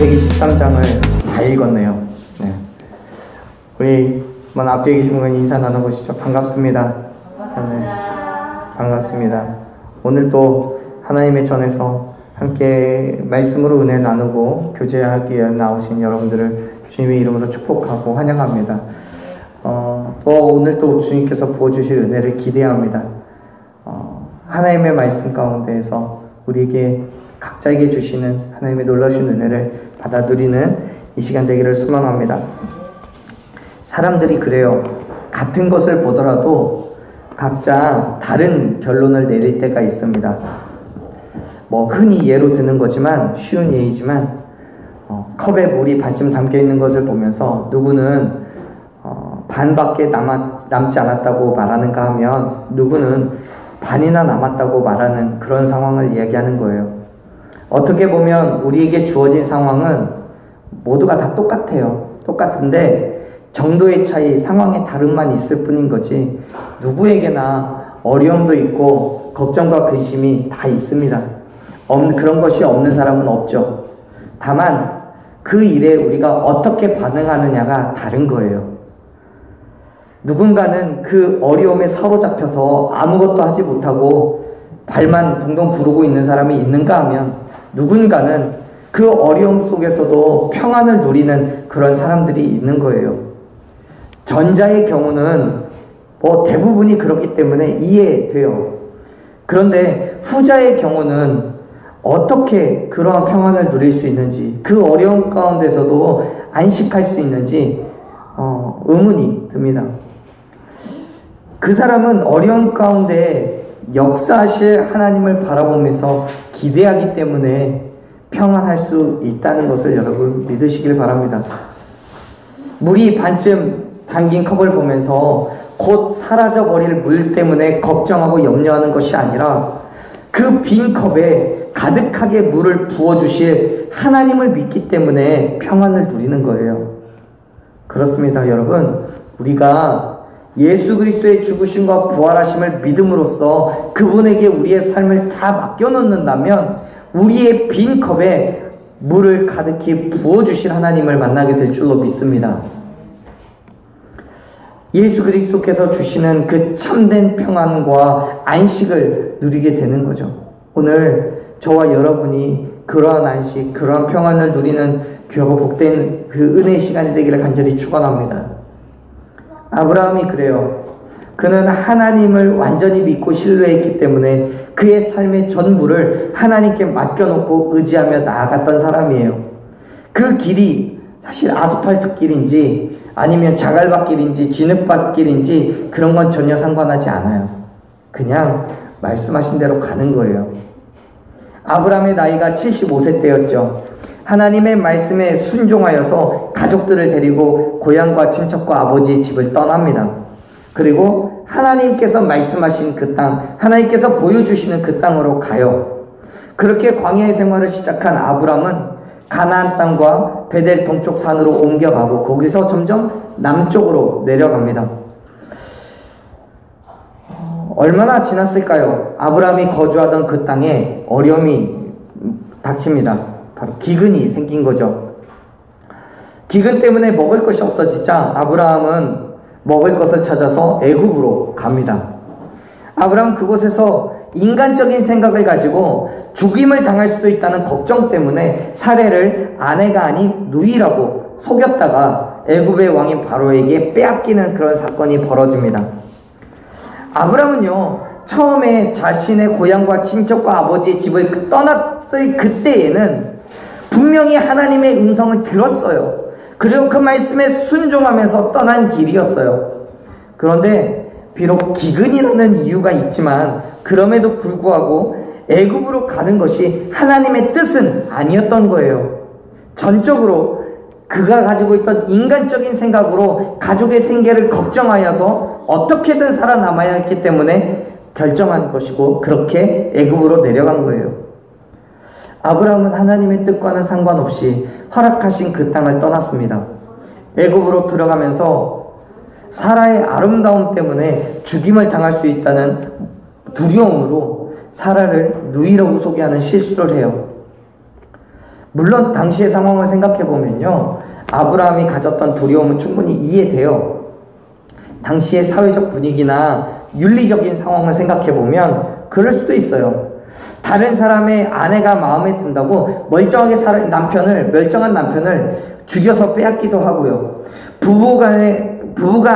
창세기 13장을 다 읽었네요. 네. 우리 앞뒤에 계신 분 인사 나눠보시죠. 반갑습니다. 네. 반갑습니다. 오늘 또 하나님의 전에서 함께 말씀으로 은혜 나누고 교제하기 위해 나오신 여러분들을 주님의 이름으로 축복하고 환영합니다. 또 오늘 또 주님께서 부어주실 은혜를 기대합니다. 하나님의 말씀 가운데에서 우리에게 각자에게 주시는 하나님의 놀라신 은혜를 받아 누리는 이 시간 되기를 소망합니다. 사람들이 그래요. 같은 것을 보더라도 각자 다른 결론을 내릴 때가 있습니다. 흔히 예로 드는 거지만, 쉬운 예이지만, 컵에 물이 반쯤 담겨 있는 것을 보면서 누구는 반밖에 남지 않았다고 말하는가 하면 누구는 반이나 남았다고 말하는 그런 상황을 이야기하는 거예요. 어떻게 보면 우리에게 주어진 상황은 모두가 다 똑같아요. 똑같은데 정도의 차이, 상황의 다름만 있을 뿐인 거지 누구에게나 어려움도 있고 걱정과 근심이 다 있습니다. 그런 것이 없는 사람은 없죠. 다만 그 일에 우리가 어떻게 반응하느냐가 다른 거예요. 누군가는 그 어려움에 사로잡혀서 아무것도 하지 못하고 발만 동동 구르고 있는 사람이 있는가 하면 누군가는 그 어려움 속에서도 평안을 누리는 그런 사람들이 있는 거예요. 전자의 경우는 대부분이 그렇기 때문에 이해돼요. 그런데 후자의 경우는 어떻게 그러한 평안을 누릴 수 있는지, 그 어려움 가운데서도 안식할 수 있는지 의문이 듭니다. 그 사람은 어려움 가운데 역사하실 하나님을 바라보면서 기대하기 때문에 평안할 수 있다는 것을 여러분 믿으시길 바랍니다. 물이 반쯤 담긴 컵을 보면서 곧 사라져버릴 물 때문에 걱정하고 염려하는 것이 아니라 그 빈 컵에 가득하게 물을 부어주실 하나님을 믿기 때문에 평안을 누리는 거예요. 그렇습니다, 여러분. 우리가 예수 그리스도의 죽으심과 부활하심을 믿음으로써 그분에게 우리의 삶을 다 맡겨놓는다면 우리의 빈 컵에 물을 가득히 부어주실 하나님을 만나게 될 줄로 믿습니다. 예수 그리스도께서 주시는 그 참된 평안과 안식을 누리게 되는 거죠. 오늘 저와 여러분이 그러한 안식, 그러한 평안을 누리는 귀하고 복된 그 은혜의 시간이 되기를 간절히 축원합니다. 아브라함이 그래요. 그는 하나님을 완전히 믿고 신뢰했기 때문에 그의 삶의 전부를 하나님께 맡겨놓고 의지하며 나아갔던 사람이에요. 그 길이 사실 아스팔트 길인지 아니면 자갈밭길인지 진흙밭길인지 그런 건 전혀 상관하지 않아요. 그냥 말씀하신 대로 가는 거예요. 아브라함의 나이가 75세 때였죠. 하나님의 말씀에 순종하여서 가족들을 데리고 고향과 친척과 아버지의 집을 떠납니다. 그리고 하나님께서 말씀하신 그 땅, 하나님께서 보여주시는 그 땅으로 가요. 그렇게 광야의 생활을 시작한 아브라함은 가나안 땅과 베델 동쪽 산으로 옮겨가고 거기서 점점 남쪽으로 내려갑니다. 얼마나 지났을까요? 아브라함이 거주하던 그 땅에 어려움이 닥칩니다. 바로 기근이 생긴 거죠. 기근 때문에 먹을 것이 없어지자 아브라함은 먹을 것을 찾아서 애굽으로 갑니다. 아브라함은 그곳에서 인간적인 생각을 가지고 죽임을 당할 수도 있다는 걱정 때문에 사례를 아내가 아닌 누이라고 속였다가 애굽의 왕인 바로에게 빼앗기는 그런 사건이 벌어집니다. 아브라함은요, 처음에 자신의 고향과 친척과 아버지의 집을 떠났을 그때에는 분명히 하나님의 음성을 들었어요. 그리고 그 말씀에 순종하면서 떠난 길이었어요. 그런데 비록 기근이라는 이유가 있지만 그럼에도 불구하고 애굽으로 가는 것이 하나님의 뜻은 아니었던 거예요. 전적으로 그가 가지고 있던 인간적인 생각으로 가족의 생계를 걱정하여서 어떻게든 살아남아야 했기 때문에 결정한 것이고 그렇게 애굽으로 내려간 거예요. 아브라함은 하나님의 뜻과는 상관없이 허락하신 그 땅을 떠났습니다. 애굽으로 들어가면서 사라의 아름다움 때문에 죽임을 당할 수 있다는 두려움으로 사라를 누이라고 소개하는 실수를 해요. 물론 당시의 상황을 생각해 보면요, 아브라함이 가졌던 두려움은 충분히 이해돼요. 당시의 사회적 분위기나 윤리적인 상황을 생각해 보면 그럴 수도 있어요. 다른 사람의 아내가 마음에 든다고 멀쩡한 남편을 죽여서 빼앗기도 하고요. 부부가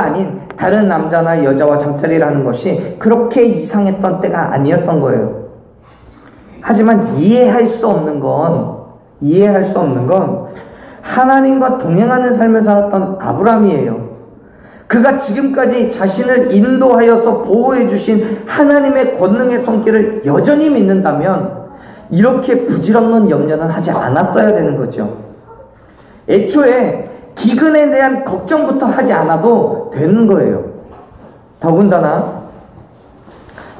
아닌 다른 남자나 여자와 잠자리를 하는 것이 그렇게 이상했던 때가 아니었던 거예요. 하지만 이해할 수 없는 건 하나님과 동행하는 삶을 살았던 아브라함이에요. 그가 지금까지 자신을 인도하여서 보호해 주신 하나님의 권능의 손길을 여전히 믿는다면 이렇게 부질없는 염려는 하지 않았어야 되는 거죠. 애초에 기근에 대한 걱정부터 하지 않아도 되는 거예요. 더군다나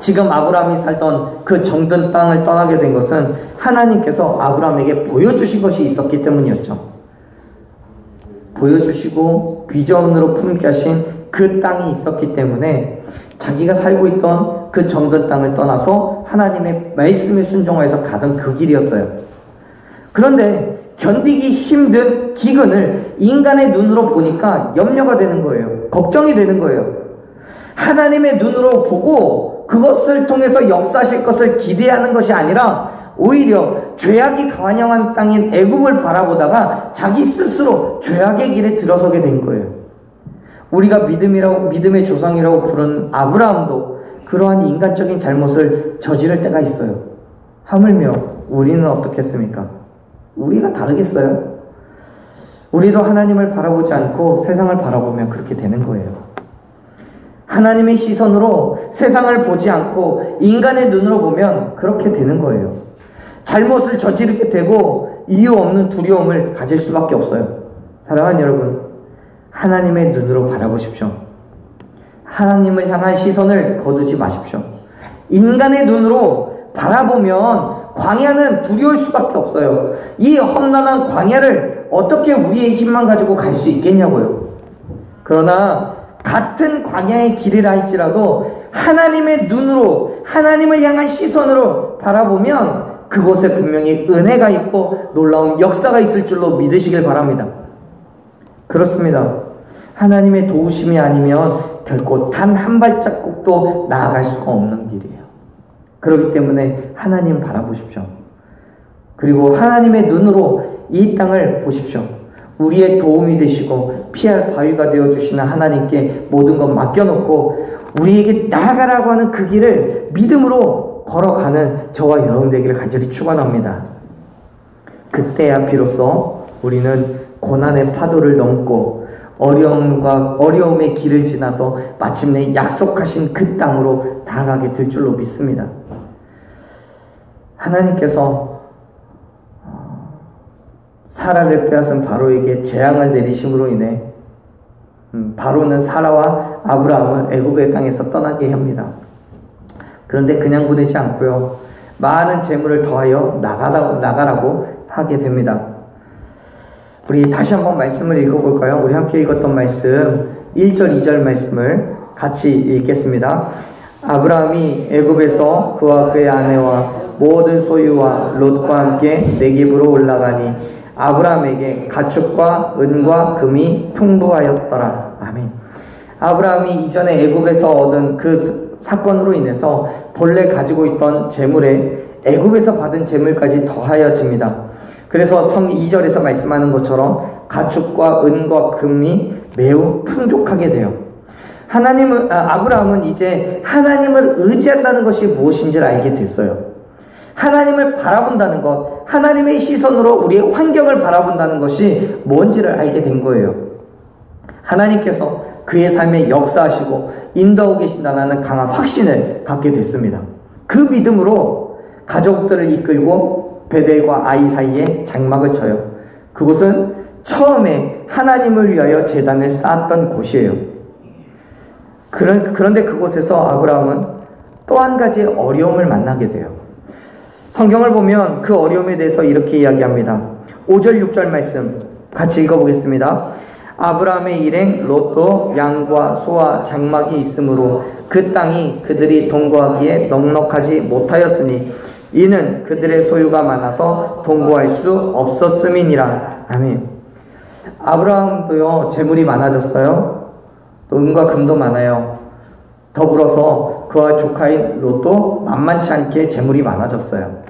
지금 아브라함이 살던 그 정든 땅을 떠나게 된 것은 하나님께서 아브라함에게 보여주신 것이 있었기 때문이었죠. 보여주시고 비전으로 품게 하신 그 땅이 있었기 때문에 자기가 살고 있던 그 정든 땅을 떠나서 하나님의 말씀에 순종하여서 가던 그 길이었어요. 그런데 견디기 힘든 기근을 인간의 눈으로 보니까 염려가 되는 거예요. 걱정이 되는 거예요. 하나님의 눈으로 보고 그것을 통해서 역사하실 것을 기대하는 것이 아니라 오히려 죄악이 관영한 땅인 애굽을 바라보다가 자기 스스로 죄악의 길에 들어서게 된 거예요. 우리가 믿음의 조상이라고 부르는 아브라함도 그러한 인간적인 잘못을 저지를 때가 있어요. 하물며 우리는 어떻겠습니까? 우리가 다르겠어요? 우리도 하나님을 바라보지 않고 세상을 바라보면 그렇게 되는 거예요. 하나님의 시선으로 세상을 보지 않고 인간의 눈으로 보면 그렇게 되는 거예요. 잘못을 저지르게 되고 이유 없는 두려움을 가질 수밖에 없어요. 사랑하는 여러분, 하나님의 눈으로 바라보십시오. 하나님을 향한 시선을 거두지 마십시오. 인간의 눈으로 바라보면 광야는 두려울 수밖에 없어요. 이 험난한 광야를 어떻게 우리의 힘만 가지고 갈 수 있겠냐고요. 그러나 같은 광야의 길이라 할지라도 하나님의 눈으로, 하나님을 향한 시선으로 바라보면 그곳에 분명히 은혜가 있고 놀라운 역사가 있을 줄로 믿으시길 바랍니다. 그렇습니다. 하나님의 도우심이 아니면 결코 단 한 발자국도 나아갈 수가 없는 길이에요. 그렇기 때문에 하나님 바라보십시오. 그리고 하나님의 눈으로 이 땅을 보십시오. 우리의 도움이 되시고 피할 바위가 되어주시는 하나님께 모든 것 맡겨놓고 우리에게 나아가라고 하는 그 길을 믿음으로 걸어가는 저와 여러분 되기를 간절히 축원합니다. 그때야 비로소 우리는 고난의 파도를 넘고 어려움의 길을 지나서 마침내 약속하신 그 땅으로 나아가게 될 줄로 믿습니다. 하나님께서 사라를 빼앗은 바로에게 재앙을 내리심으로 인해 바로는 사라와 아브라함을 애굽의 땅에서 떠나게 합니다. 그런데 그냥 보내지 않고요, 많은 재물을 더하여 나가라고 하게 됩니다. 우리 다시 한번 말씀을 읽어볼까요? 우리 함께 읽었던 말씀 1절 2절 말씀을 같이 읽겠습니다. 아브라함이 애굽에서 그와 그의 아내와 모든 소유와 롯과 함께 네겝으로 올라가니 아브라함에게 가축과 은과 금이 풍부하였더라. 아멘. 아브라함이 이전에 애굽에서 얻은 그 사건으로 인해서 본래 가지고 있던 재물에 애굽에서 받은 재물까지 더하여집니다. 그래서 성 2절에서 말씀하는 것처럼 가축과 은과 금이 매우 풍족하게 돼요. 아브라함은 이제 하나님을 의지한다는 것이 무엇인지를 알게 됐어요. 하나님을 바라본다는 것, 하나님의 시선으로 우리의 환경을 바라본다는 것이 뭔지를 알게 된 거예요. 하나님께서 그의 삶에 역사하시고 인도하고 계신다는 강한 확신을 갖게 됐습니다. 그 믿음으로 가족들을 이끌고 베델과 아이 사이에 장막을 쳐요. 그곳은 처음에 하나님을 위하여 제단을 쌓았던 곳이에요. 그런데 그곳에서 아브라함은 또 한 가지 어려움을 만나게 돼요. 성경을 보면 그 어려움에 대해서 이렇게 이야기합니다. 5절 6절 말씀 같이 읽어보겠습니다. 아브라함의 일행 롯도 양과 소와 장막이 있으므로 그 땅이 그들이 동거하기에 넉넉하지 못하였으니 이는 그들의 소유가 많아서 동거할 수 없었음이니라. 아멘. 아브라함도요, 재물이 많아졌어요. 돈과 금도 많아요. 더불어서 그와 조카인 롯도 만만치 않게 재물이 많아졌어요.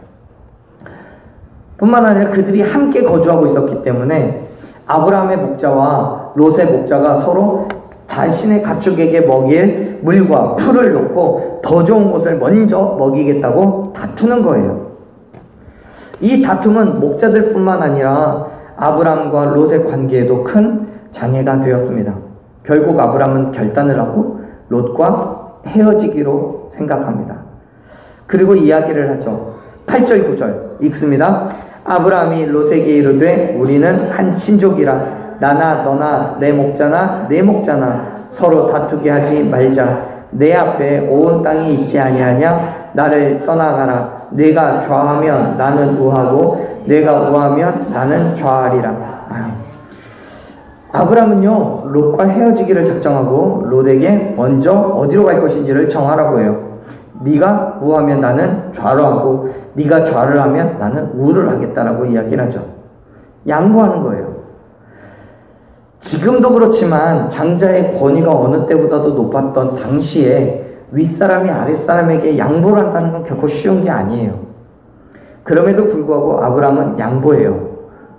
뿐만 아니라 그들이 함께 거주하고 있었기 때문에 아브라함의 목자와 롯의 목자가 서로 자신의 가축에게 먹일 물과 풀을 놓고 더 좋은 것을 먼저 먹이겠다고 다투는 거예요. 이 다툼은 목자들 뿐만 아니라 아브라함과 롯의 관계에도 큰 장애가 되었습니다. 결국 아브라함은 결단을 하고 롯과 헤어지기로 생각합니다. 그리고 이야기를 하죠. 8절 9절 읽습니다. 아브라함이 롯에게 이르되 우리는 한 친족이라 나나 너나 내 목자나 내 목자나 서로 다투게 하지 말자. 내 앞에 온 땅이 있지 아니하냐. 나를 떠나가라. 내가 좌하면 나는 우하고 내가 우하면 나는 좌하리라. 아브라함은요, 롯과 헤어지기를 작정하고 롯에게 먼저 어디로 갈 것인지를 정하라고 해요. 네가 우하면 나는 좌로 하고 네가 좌를 하면 나는 우를 하겠다라고 이야기를 하죠. 양보하는 거예요. 지금도 그렇지만 장자의 권위가 어느 때보다도 높았던 당시에 윗사람이 아랫사람에게 양보를 한다는 건 결코 쉬운 게 아니에요. 그럼에도 불구하고 아브라함은 양보해요.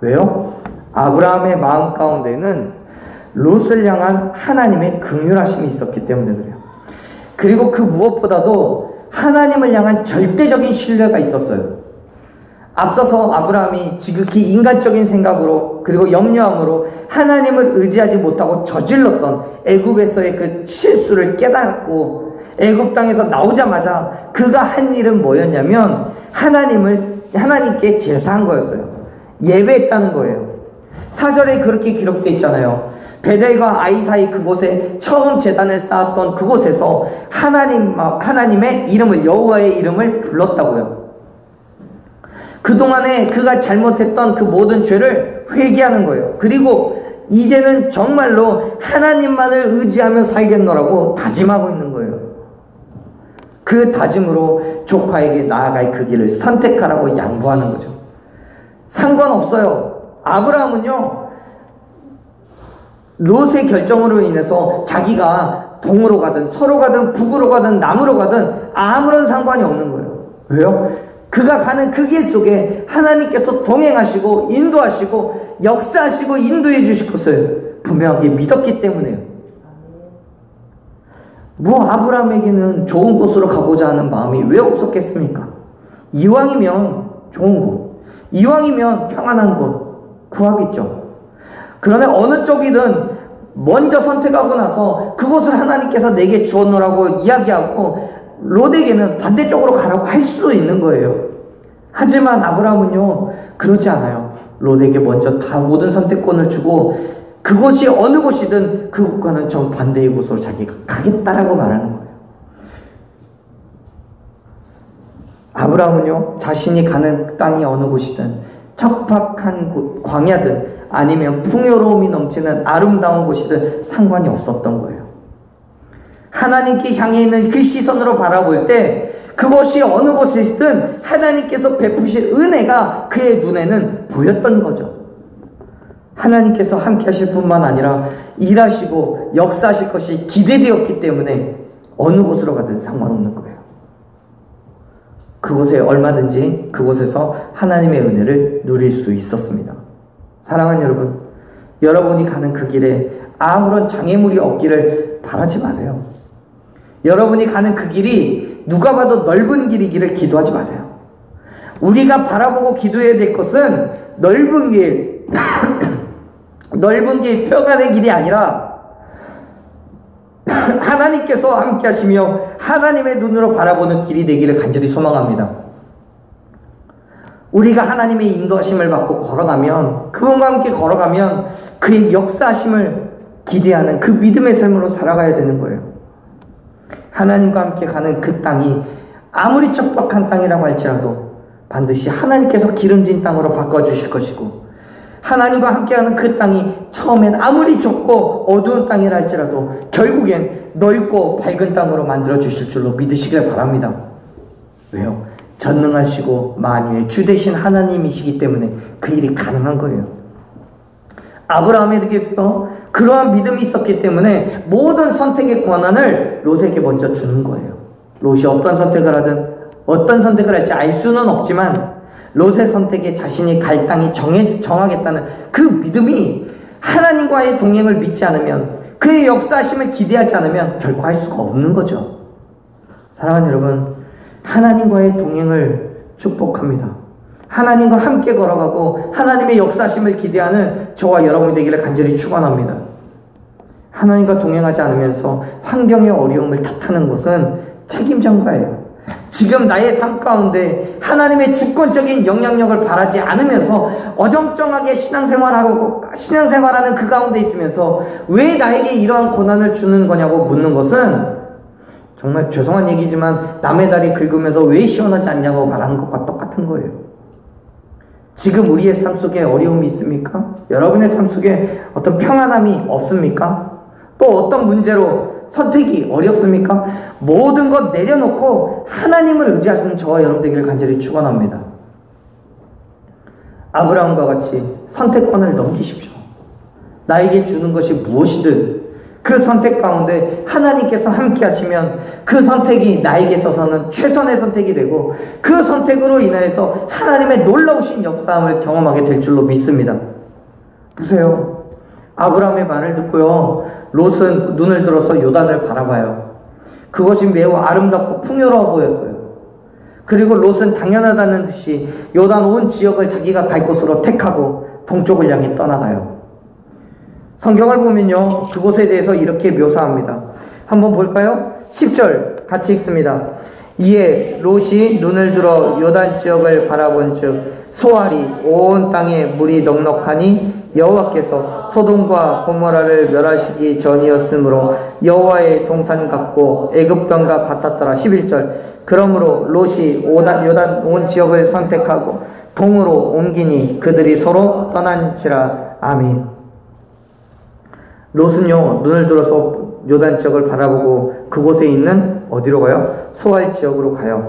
왜요? 아브라함의 마음 가운데는 롯을 향한 하나님의 긍휼하심이 있었기 때문에 그래요. 그리고 그 무엇보다도 하나님을 향한 절대적인 신뢰가 있었어요. 앞서서 아브라함이 지극히 인간적인 생각으로 그리고 염려함으로 하나님을 의지하지 못하고 저질렀던 애굽에서의 그 실수를 깨닫고 애굽 땅에서 나오자마자 그가 한 일은 뭐였냐면 하나님께 제사한 거였어요. 예배했다는 거예요. 4절에 그렇게 기록되어 있잖아요. 베델과 아이 사이 그곳에 처음 제단을 쌓았던 그곳에서 하나님의 이름을, 여호와의 이름을 불렀다고요. 그동안에 그가 잘못했던 그 모든 죄를 회개하는 거예요. 그리고 이제는 정말로 하나님만을 의지하며 살겠노라고 다짐하고 있는 거예요. 그 다짐으로 조카에게 나아갈 그 길을 선택하라고 양보하는 거죠. 상관없어요. 아브라함은요, 롯의 결정으로 인해서 자기가 동으로 가든 서로 가든 북으로 가든 남으로 가든 아무런 상관이 없는 거예요. 왜요? 그가 가는 그 길 속에 하나님께서 동행하시고 인도하시고 역사하시고 인도해 주실 것을 분명하게 믿었기 때문에요. 아브라함에게는 좋은 곳으로 가고자 하는 마음이 왜 없었겠습니까? 이왕이면 좋은 곳, 이왕이면 평안한 곳 구하겠죠. 그러나 어느 쪽이든 먼저 선택하고 나서 그곳을 하나님께서 내게 주었노라고 이야기하고 롯에게는 반대쪽으로 가라고 할 수 있는 거예요. 하지만 아브라함은요, 그러지 않아요. 롯에게 먼저 다 모든 선택권을 주고 그곳이 어느 곳이든 그곳과는 정반대의 곳으로 자기가 가겠다라고 말하는 거예요. 아브라함은요, 자신이 가는 땅이 어느 곳이든 척박한 광야든 아니면 풍요로움이 넘치는 아름다운 곳이든 상관이 없었던 거예요. 하나님께 향해 있는 그 시선으로 바라볼 때 그곳이 어느 곳이든 하나님께서 베푸실 은혜가 그의 눈에는 보였던 거죠. 하나님께서 함께 하실 뿐만 아니라 일하시고 역사하실 것이 기대되었기 때문에 어느 곳으로 가든 상관없는 거예요. 그곳에 얼마든지 그곳에서 하나님의 은혜를 누릴 수 있었습니다. 사랑하는 여러분, 여러분이 가는 그 길에 아무런 장애물이 없기를 바라지 마세요. 여러분이 가는 그 길이 누가 봐도 넓은 길이기를 기도하지 마세요. 우리가 바라보고 기도해야 될 것은 넓은 길, 넓은 길, 평안의 길이 아니라 하나님께서 함께 하시며 하나님의 눈으로 바라보는 길이 되기를 간절히 소망합니다. 우리가 하나님의 인도하심을 받고 걸어가면, 그분과 함께 걸어가면 그의 역사하심을 기대하는 그 믿음의 삶으로 살아가야 되는 거예요. 하나님과 함께 가는 그 땅이 아무리 척박한 땅이라고 할지라도 반드시 하나님께서 기름진 땅으로 바꿔주실 것이고, 하나님과 함께하는 그 땅이 처음엔 아무리 좁고 어두운 땅이라 할지라도 결국엔 넓고 밝은 땅으로 만들어 주실 줄로 믿으시길 바랍니다. 왜요? 전능하시고 만유의 주 되신 하나님이시기 때문에 그 일이 가능한 거예요. 아브라함에게도 그러한 믿음이 있었기 때문에 모든 선택의 권한을 롯에게 먼저 주는 거예요. 롯이 어떤 선택을 하든 어떤 선택을 할지 알 수는 없지만 롯의 선택에 자신이 갈 땅이 정하겠다는 그 믿음이 하나님과의 동행을 믿지 않으면, 그의 역사하심을 기대하지 않으면 결코 할 수가 없는 거죠. 사랑하는 여러분, 하나님과의 동행을 축복합니다. 하나님과 함께 걸어가고 하나님의 역사하심을 기대하는 저와 여러분이 되기를 간절히 축원합니다. 하나님과 동행하지 않으면서 환경의 어려움을 탓하는 것은 책임전가예요. 지금 나의 삶 가운데 하나님의 주권적인 영향력을 바라지 않으면서 어정쩡하게 신앙생활하는 그 가운데 있으면서 왜 나에게 이러한 고난을 주는 거냐고 묻는 것은 정말 죄송한 얘기지만 남의 다리 긁으면서 왜 시원하지 않냐고 말하는 것과 똑같은 거예요. 지금 우리의 삶 속에 어려움이 있습니까? 여러분의 삶 속에 어떤 평안함이 없습니까? 또 어떤 문제로 선택이 어렵습니까? 모든 것 내려놓고 하나님을 의지하시는 저와 여러분 되기를 간절히 축원합니다. 아브라함과 같이 선택권을 넘기십시오. 나에게 주는 것이 무엇이든 그 선택 가운데 하나님께서 함께 하시면 그 선택이 나에게 있어서는 최선의 선택이 되고 그 선택으로 인하여서 하나님의 놀라우신 역사함을 경험하게 될 줄로 믿습니다. 보세요. 아브라함의 말을 듣고요, 롯은 눈을 들어서 요단을 바라봐요. 그것이 매우 아름답고 풍요로워 보였어요. 그리고 롯은 당연하다는 듯이 요단 온 지역을 자기가 갈 곳으로 택하고 동쪽을 향해 떠나가요. 성경을 보면요, 그곳에 대해서 이렇게 묘사합니다. 한번 볼까요? 10절 같이 읽습니다. 이에 롯이 눈을 들어 요단 지역을 바라본즉 소알이 온 땅에 물이 넉넉하니 여호와께서 소돔과 고모라를 멸하시기 전이었으므로 여호와의 동산 같고 애굽 땅과 같았더라. 11절 그러므로 롯이 요단 온 지역을 선택하고 동으로 옮기니 그들이 서로 떠난지라. 아멘. 롯은요, 눈을 들어서 요단 지역을 바라보고 그곳에 있는 어디로 가요? 소알 지역으로 가요.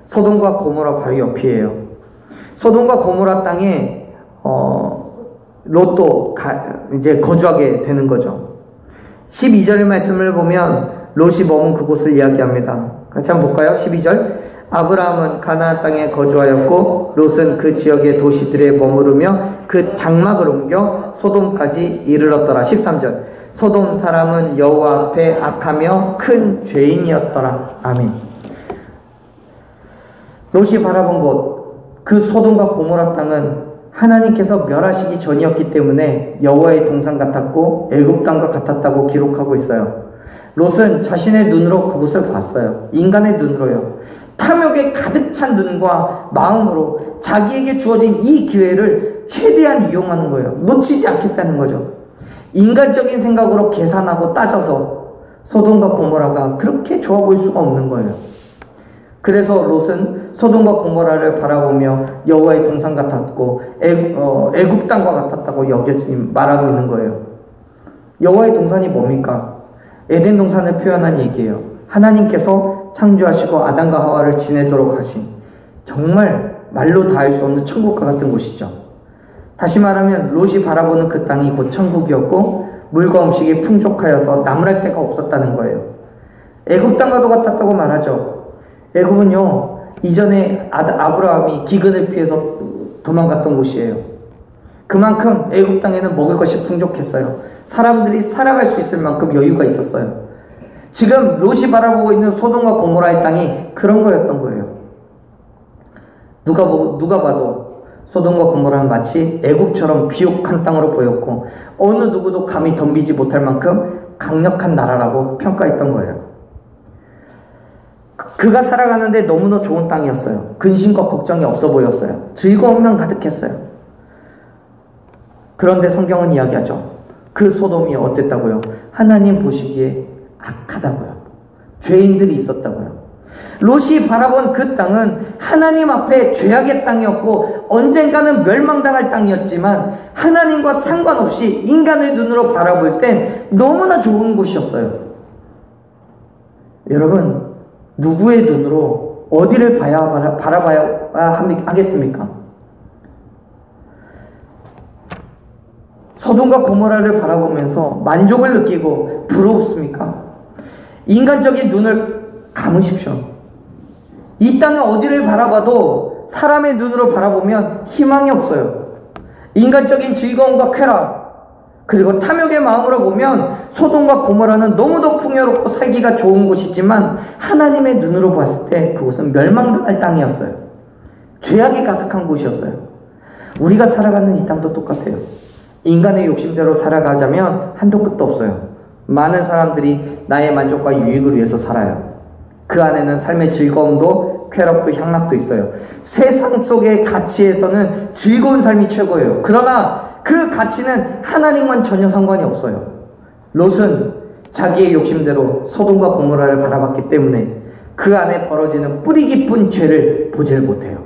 소돔과 고모라 바로 옆이에요. 소돔과 고모라 땅에 롯도 이제 거주하게 되는 거죠. 12절의 말씀을 보면 롯이 머문 그곳을 이야기합니다. 같이 한번 볼까요? 12절 아브라함은 가나안 땅에 거주하였고 롯은 그 지역의 도시들에 머무르며 그 장막을 옮겨 소돔까지 이르렀더라. 13절 소돔 사람은 여호와 앞에 악하며 큰 죄인이었더라. 아멘. 롯이 바라본 곳, 그 소돔과 고모라 땅은 하나님께서 멸하시기 전이었기 때문에 여호와의 동산 같았고 애굽 땅과 같았다고 기록하고 있어요. 롯은 자신의 눈으로 그곳을 봤어요. 인간의 눈으로요. 탐욕에 가득 찬 눈과 마음으로 자기에게 주어진 이 기회를 최대한 이용하는 거예요. 놓치지 않겠다는 거죠. 인간적인 생각으로 계산하고 따져서 소돔과 고모라가 그렇게 좋아 보일 수가 없는 거예요. 그래서 롯은 소돔과 고모라를 바라보며 여호와의 동산 같았고 애굽 땅과 같았다고 말하고 있는 거예요. 여호와의 동산이 뭡니까? 에덴 동산을 표현한 얘기예요. 하나님께서 창조하시고 아담과 하와를 지내도록 하신, 정말 말로 다 할 수 없는 천국과 같은 곳이죠. 다시 말하면 롯이 바라보는 그 땅이 곧 천국이었고 물과 음식이 풍족하여서 나무랄 데가 없었다는 거예요. 애굽 땅과도 같았다고 말하죠. 애굽은요, 이전에 아브라함이 기근을 피해서 도망갔던 곳이에요. 그만큼 애굽 땅에는 먹을 것이 풍족했어요. 사람들이 살아갈 수 있을 만큼 여유가 있었어요. 지금 롯이 바라보고 있는 소돔과 고모라의 땅이 그런 거였던 거예요. 누가 봐도 소돔과 고모라는 마치 애굽처럼 비옥한 땅으로 보였고 어느 누구도 감히 덤비지 못할 만큼 강력한 나라라고 평가했던 거예요. 그가 살아가는데 너무나 좋은 땅이었어요. 근심과 걱정이 없어 보였어요. 즐거움만 가득했어요. 그런데 성경은 이야기하죠. 그 소돔이 어땠다고요? 하나님 보시기에 악하다고요. 죄인들이 있었다고요. 롯이 바라본 그 땅은 하나님 앞에 죄악의 땅이었고 언젠가는 멸망당할 땅이었지만 하나님과 상관없이 인간의 눈으로 바라볼 땐 너무나 좋은 곳이었어요. 여러분, 누구의 눈으로 어디를 바라봐야 하겠습니까? 소돔과 고모라를 바라보면서 만족을 느끼고 부러웠습니까? 인간적인 눈을 감으십시오. 이 땅에 어디를 바라봐도 사람의 눈으로 바라보면 희망이 없어요. 인간적인 즐거움과 쾌락, 그리고 탐욕의 마음으로 보면 소돔과 고모라는 너무도 풍요롭고 살기가 좋은 곳이지만 하나님의 눈으로 봤을 때 그곳은 멸망당할 땅이었어요. 죄악이 가득한 곳이었어요. 우리가 살아가는 이 땅도 똑같아요. 인간의 욕심대로 살아가자면 한도 끝도 없어요. 많은 사람들이 나의 만족과 유익을 위해서 살아요. 그 안에는 삶의 즐거움도 쾌락도 향락도 있어요. 세상 속의 가치에서는 즐거운 삶이 최고예요. 그러나 그 가치는 하나님과는 전혀 상관이 없어요. 롯은 자기의 욕심대로 소돔과 고모라를 바라봤기 때문에 그 안에 벌어지는 뿌리 깊은 죄를 보질 못해요.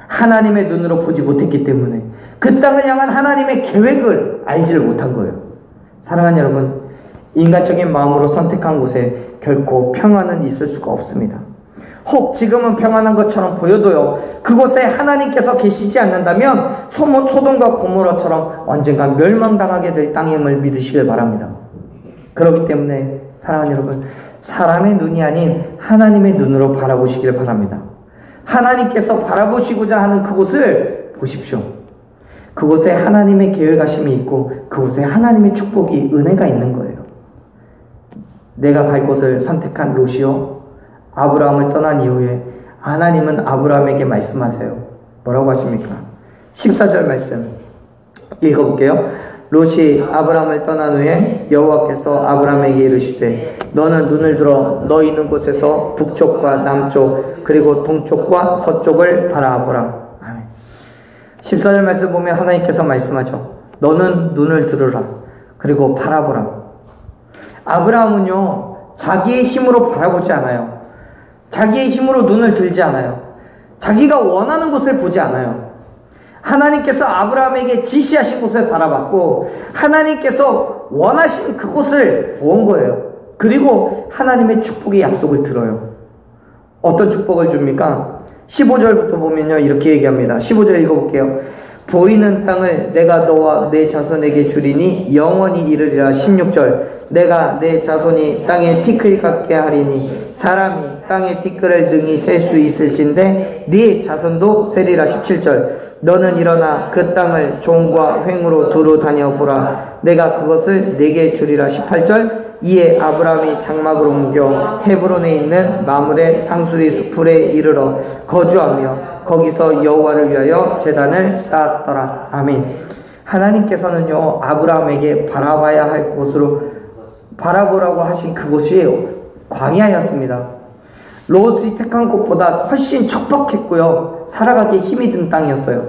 하나님의 눈으로 보지 못했기 때문에 그 땅을 향한 하나님의 계획을 알지를 못한 거예요. 사랑하는 여러분, 인간적인 마음으로 선택한 곳에 결코 평안은 있을 수가 없습니다. 혹 지금은 평안한 것처럼 보여도요, 그곳에 하나님께서 계시지 않는다면 소돔과 고모라처럼 언젠간 멸망당하게 될 땅임을 믿으시길 바랍니다. 그렇기 때문에 사랑하는 여러분, 사람의 눈이 아닌 하나님의 눈으로 바라보시길 바랍니다. 하나님께서 바라보시고자 하는 그곳을 보십시오. 그곳에 하나님의 계획하심이 있고 그곳에 하나님의 축복이, 은혜가 있는 거예요. 내가 갈 곳을 선택한 롯이요, 아브라함을 떠난 이후에 하나님은 아브라함에게 말씀하세요. 뭐라고 하십니까? 14절 말씀 읽어볼게요. 롯이 아브라함을 떠난 후에 여호와께서 아브라함에게 이르시되 너는 눈을 들어 너 있는 곳에서 북쪽과 남쪽 그리고 동쪽과 서쪽을 바라보라. 아멘. 14절 말씀 보면 하나님께서 말씀하죠. 너는 눈을 들으라. 그리고 바라보라. 아브라함은요, 자기의 힘으로 바라보지 않아요. 자기의 힘으로 눈을 들지 않아요. 자기가 원하는 곳을 보지 않아요. 하나님께서 아브라함에게 지시하신 곳을 바라봤고 하나님께서 원하신 그곳을 본 거예요. 그리고 하나님의 축복의 약속을 들어요. 어떤 축복을 줍니까? 15절부터 보면요, 이렇게 얘기합니다. 15절 읽어볼게요. 보이는 땅을 내가 너와 내 자손에게 주리니 영원히 이르리라. 16절 내가 내 자손이 땅에 티끌 같게 하리니 사람이 땅의 티끌을 능히 셀 수 있을진데 네 자손도 세리라. 17절 너는 일어나 그 땅을 종과 횡으로 두루 다녀보라. 내가 그것을 네게 주리라. 18절 이에 아브라함이 장막을 옮겨 헤브론에 있는 마므레 상수리 수풀에 이르러 거주하며 거기서 여호와를 위하여 제단을 쌓았더라. 아멘. 하나님께서는요, 아브라함에게 바라봐야 할 곳으로 바라보라고 하신 그곳이 광야였습니다. 롯이 택한 곳보다 훨씬 척박했고요, 살아가기에 힘이 든 땅이었어요.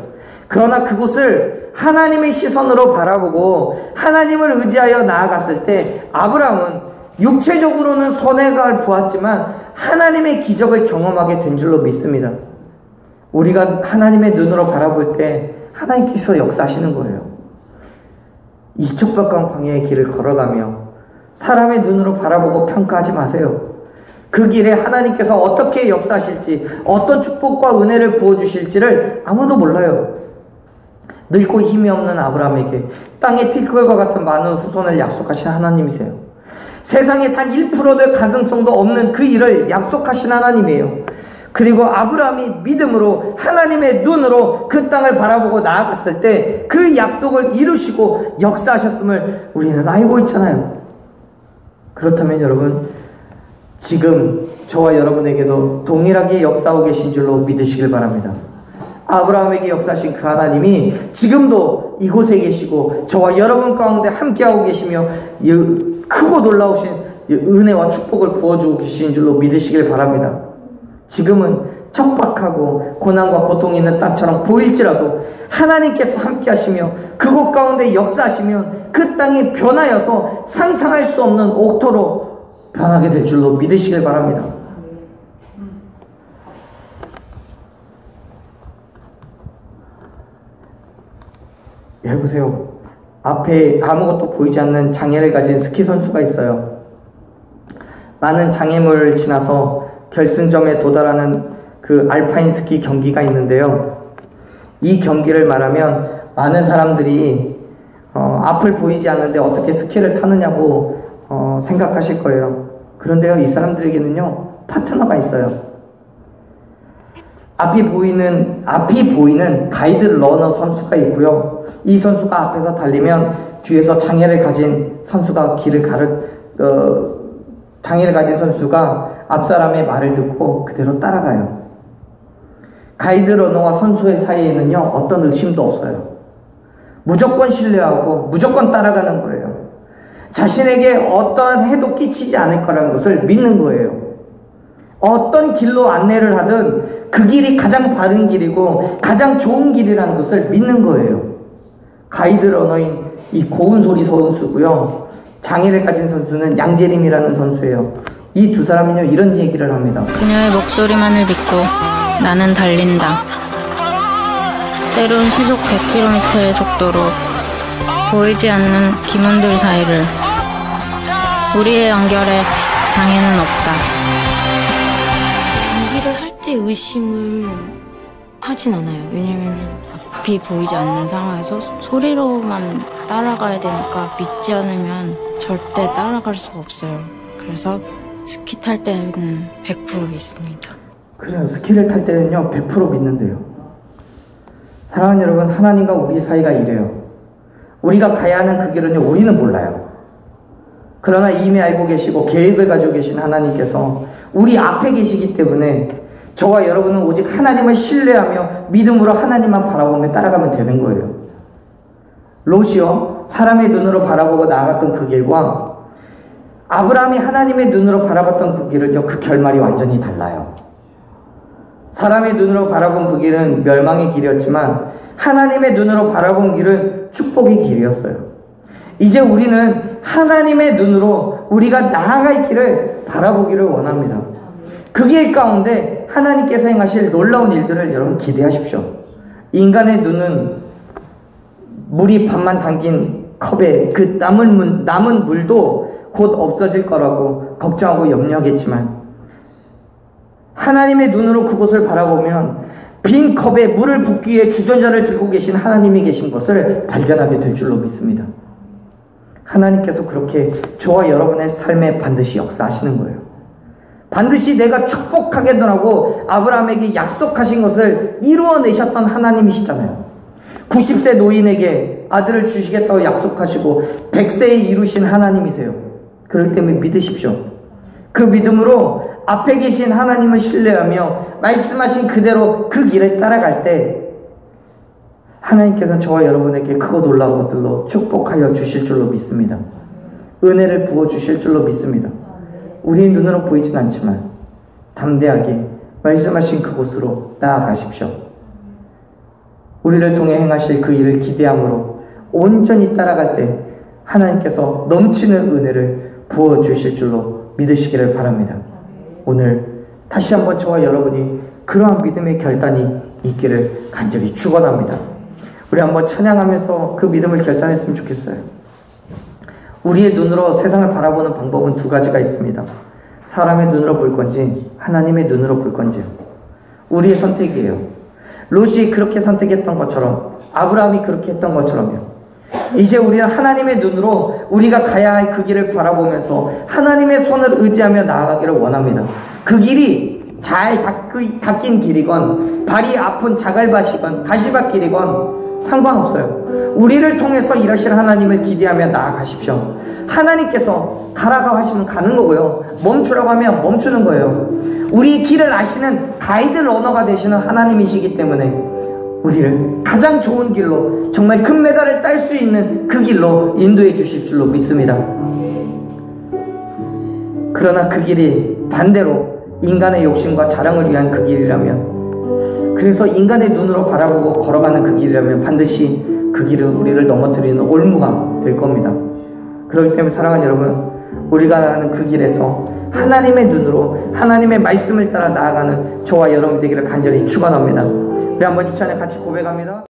그러나 그곳을 하나님의 시선으로 바라보고 하나님을 의지하여 나아갔을 때 아브라함은 육체적으로는 손해가 보았지만 하나님의 기적을 경험하게 된 줄로 믿습니다. 우리가 하나님의 눈으로 바라볼 때 하나님께서 역사하시는 거예요. 이 척박한 광야의 길을 걸어가며 사람의 눈으로 바라보고 평가하지 마세요. 그 길에 하나님께서 어떻게 역사하실지, 어떤 축복과 은혜를 부어주실지를 아무도 몰라요. 늙고 힘이 없는 아브라함에게 땅의 티끌과 같은 많은 후손을 약속하신 하나님이세요. 세상에 단 1%의 가능성도 없는 그 일을 약속하신 하나님이에요. 그리고 아브라함이 믿음으로 하나님의 눈으로 그 땅을 바라보고 나아갔을 때 그 약속을 이루시고 역사하셨음을 우리는 알고 있잖아요. 그렇다면 여러분, 지금 저와 여러분에게도 동일하게 역사하고 계신 줄로 믿으시길 바랍니다. 아브라함에게 역사하신 그 하나님이 지금도 이곳에 계시고 저와 여러분 가운데 함께하고 계시며 크고 놀라우신 은혜와 축복을 부어주고 계신 줄로 믿으시길 바랍니다. 지금은 척박하고 고난과 고통이 있는 땅처럼 보일지라도 하나님께서 함께 하시며 그곳 가운데 역사하시면 그 땅이 변하여서 상상할 수 없는 옥토로 변하게 될 줄로 믿으시길 바랍니다. 해보세요. 앞에 아무것도 보이지 않는 장애를 가진 스키 선수가 있어요. 많은 장애물을 지나서 결승점에 도달하는 그 알파인 스키 경기가 있는데요. 이 경기를 말하면 많은 사람들이 앞을 보이지 않는데 어떻게 스키를 타느냐고 생각하실 거예요. 그런데요, 이 사람들에게는요, 파트너가 있어요. 앞이 보이는 가이드 러너 선수가 있고요. 이 선수가 앞에서 달리면 뒤에서 장애를 가진 선수가 장애를 가진 선수가 앞 사람의 말을 듣고 그대로 따라가요. 가이드 러너와 선수의 사이에는요, 어떤 의심도 없어요. 무조건 신뢰하고 무조건 따라가는 거예요. 자신에게 어떠한 해도 끼치지 않을 거라는 것을 믿는 거예요. 어떤 길로 안내를 하든 그 길이 가장 바른 길이고 가장 좋은 길이라는 것을 믿는 거예요. 가이드 러너인 이 고은솔이 선수고요. 장애를 가진 선수는 양재림이라는 선수예요. 이 두 사람은요, 이런 얘기를 합니다. 그녀의 목소리만을 믿고 나는 달린다. 때론 시속 100km의 속도로 보이지 않는 기문들 사이를. 우리의 연결에 장애는 없다. 연기를 할 때 의심을 하진 않아요. 왜냐면 앞이 보이지 않는 상황에서 소리로만 따라가야 되니까 믿지 않으면 절대 따라갈 수가 없어요. 그래서 스키 탈 때는 100% 믿습니다. 그래요. 스키를 탈 때는요, 100% 믿는데요. 사랑하는 여러분, 하나님과 우리 사이가 이래요. 우리가 가야 하는 그 길은요, 우리는 몰라요. 그러나 이미 알고 계시고 계획을 가지고 계신 하나님께서 우리 앞에 계시기 때문에 저와 여러분은 오직 하나님을 신뢰하며 믿음으로 하나님만 바라보며 따라가면 되는 거예요. 롯이요, 사람의 눈으로 바라보고 나아갔던 그 길과 아브라함이 하나님의 눈으로 바라봤던 그 길은요, 그 결말이 완전히 달라요. 사람의 눈으로 바라본 그 길은 멸망의 길이었지만 하나님의 눈으로 바라본 길은 축복의 길이었어요. 이제 우리는 하나님의 눈으로 우리가 나아갈 길을 바라보기를 원합니다. 그 길 가운데 하나님께서 행하실 놀라운 일들을 여러분 기대하십시오. 인간의 눈은 물이 반만 담긴 컵에 그 남은 물도 곧 없어질 거라고 걱정하고 염려하겠지만 하나님의 눈으로 그곳을 바라보면 빈 컵에 물을 붓기 위해 주전자를 들고 계신 하나님이 계신 것을 발견하게 될 줄로 믿습니다. 하나님께서 그렇게 저와 여러분의 삶에 반드시 역사하시는 거예요. 반드시 내가 축복하겠노라고 아브라함에게 약속하신 것을 이루어내셨던 하나님이시잖아요. 90세 노인에게 아들을 주시겠다고 약속하시고 100세에 이루신 하나님이세요. 그렇기 때문에 믿으십시오. 그 믿음으로 앞에 계신 하나님을 신뢰하며 말씀하신 그대로 그 길을 따라갈 때 하나님께서는 저와 여러분에게 크고 놀라운 것들로 축복하여 주실 줄로 믿습니다. 은혜를 부어주실 줄로 믿습니다. 우리 눈으로 보이진 않지만 담대하게 말씀하신 그곳으로 나아가십시오. 우리를 통해 행하실 그 일을 기대함으로 온전히 따라갈 때 하나님께서 넘치는 은혜를 부어주실 줄로 믿으시기를 바랍니다. 오늘 다시 한번 저와 여러분이 그러한 믿음의 결단이 있기를 간절히 축원합니다. 우리 한번 찬양하면서 그 믿음을 결단했으면 좋겠어요. 우리의 눈으로 세상을 바라보는 방법은 두 가지가 있습니다. 사람의 눈으로 볼 건지 하나님의 눈으로 볼 건지요. 우리의 선택이에요. 롯이 그렇게 선택했던 것처럼 아브라함이 그렇게 했던 것처럼요. 이제 우리는 하나님의 눈으로 우리가 가야 할 그 길을 바라보면서 하나님의 손을 의지하며 나아가기를 원합니다. 그 길이 잘 닦인 길이건 발이 아픈 자갈밭이건 가시밭길이건 상관없어요. 우리를 통해서 일하실 하나님을 기대하며 나아가십시오. 하나님께서 가라고 하시면 가는 거고요. 멈추라고 하면 멈추는 거예요. 우리 길을 아시는 가이드 러너가 되시는 하나님이시기 때문에 우리를 가장 좋은 길로 정말 금메달을 딸 수 있는 그 길로 인도해 주실 줄로 믿습니다. 그러나 그 길이 반대로 인간의 욕심과 자랑을 위한 그 길이라면, 그래서 인간의 눈으로 바라보고 걸어가는 그 길이라면 반드시 그 길은 우리를 넘어뜨리는 올무가 될 겁니다. 그렇기 때문에 사랑하는 여러분, 우리가 가는 그 길에서 하나님의 눈으로 하나님의 말씀을 따라 나아가는 저와 여러분 되기를 간절히 축원합니다. 우리 한번 이 찬양 같이 고백합니다.